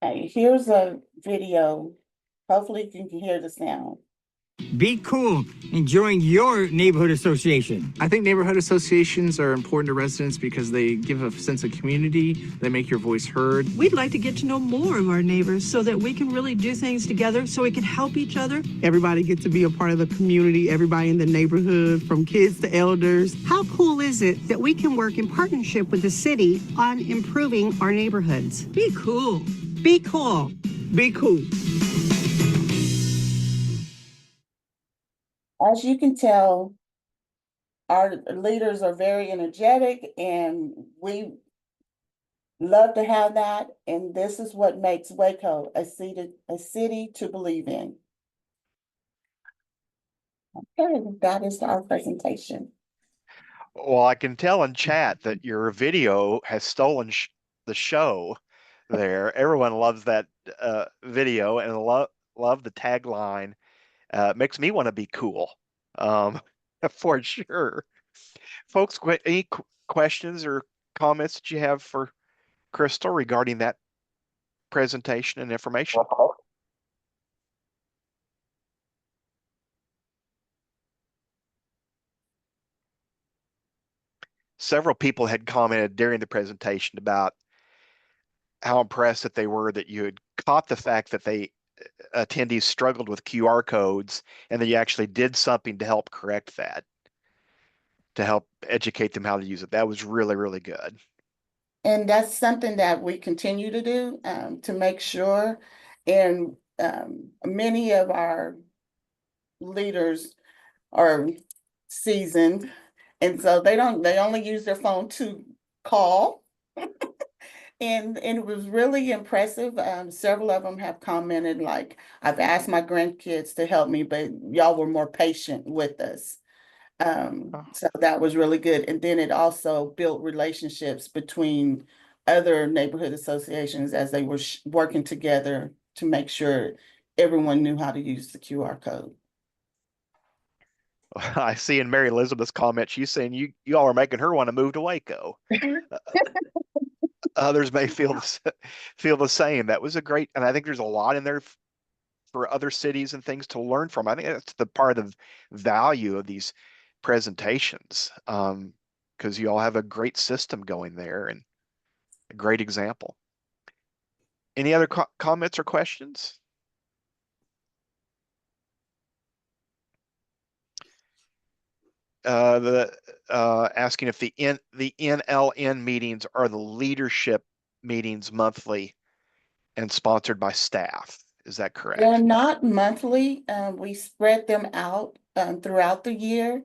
Okay, here's a video. Hopefully you can hear the sound. Be cool, enjoying your neighborhood association. I think neighborhood associations are important to residents because they give a sense of community, they make your voice heard. We'd like to get to know more of our neighbors so that we can really do things together, so we can help each other. Everybody gets to be a part of the community, everybody in the neighborhood, from kids to elders. How cool is it that we can work in partnership with the city on improving our neighborhoods? Be cool. Be cool. Be cool. As you can tell, our leaders are very energetic and we love to have that. And this is what makes Waco a city to believe in. Okay, that is our presentation. Well, I can tell in chat that your video has stolen the show there. Everyone loves that video and love the tagline. Makes me want to be cool, for sure. Folks, any questions or comments that you have for Crystal regarding that presentation and information? Several people had commented during the presentation about how impressed that they were that you had caught the fact that attendees struggled with QR codes and that you actually did something to help correct that, to help educate them how to use it. That was really, really good. And that's something that we continue to do to make sure. And many of our leaders are seasoned, and so they only use their phone to call. And it was really impressive. Several of them have commented, like, I've asked my grandkids to help me, but y'all were more patient with us. So that was really good. And then it also built relationships between other neighborhood associations as they were working together to make sure everyone knew how to use the QR code. I see in Mary Elizabeth's comment, she's saying you all are making her want to move to Waco. Others may feel the same. That was a great, and I think there's a lot in there for other cities and things to learn from. I think that's the part of the value of these presentations, because you all have a great system going there and a great example. Any other comments or questions? Asking if the NLN meetings are the leadership meetings monthly and sponsored by staff. Is that They're correct? not monthly. We spread them out throughout the year.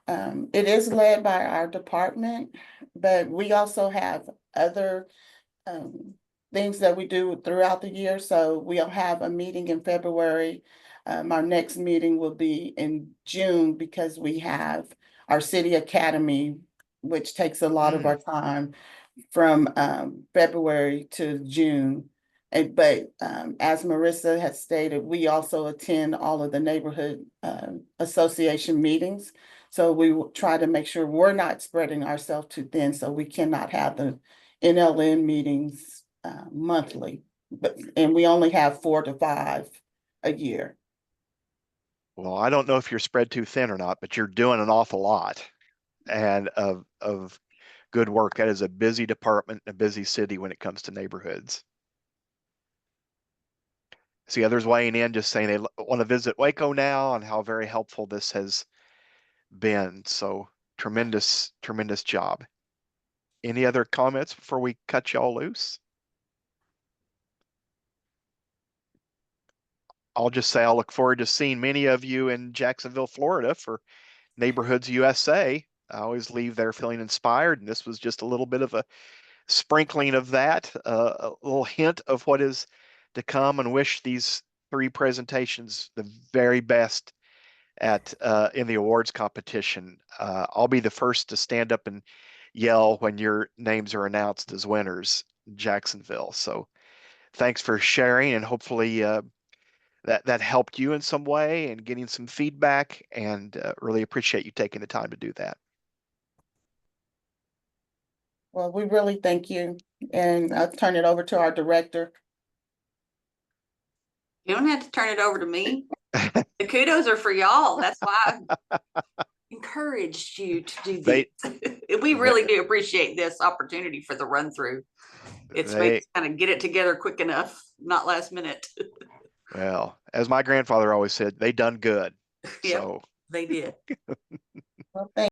It is led by our department, but we also have other things that we do throughout the year. So we'll have a meeting in February. Our next meeting will be in June because we have our city academy, which takes a lot of our time from February to June. But as Marissa has stated, we also attend all of the neighborhood association meetings. So we will try to make sure we're not spreading ourselves too thin, so we cannot have the NLN meetings monthly. And we only have 4 to 5 a year. Well, I don't know if you're spread too thin or not, but you're doing an awful lot and of good work. That is a busy department and a busy city when it comes to neighborhoods. See others weighing in, just saying they want to visit Waco now and how very helpful this has been. So tremendous, tremendous job. Any other comments before we cut y'all loose? I'll just say I'll look forward to seeing many of you in Jacksonville, Florida for Neighborhoods USA. I always leave there feeling inspired, and this was just a little bit of a sprinkling of that, a little hint of what is to come, and wish these 3 presentations the very best at in the awards competition. I'll be the first to stand up and yell when your names are announced as winners in Jacksonville. So thanks for sharing, and hopefully that helped you in some way and getting some feedback, and really appreciate you taking the time to do that. Well, we really thank you, and I'll turn it over to our director. You don't have to turn it over to me. The kudos are for y'all. That's why I encouraged you to do this. We really do appreciate this opportunity for the run through. It's made us kind of get it together quick enough, not last minute. Well, as my grandfather always said, they done good. Yep, So they did. Well, thank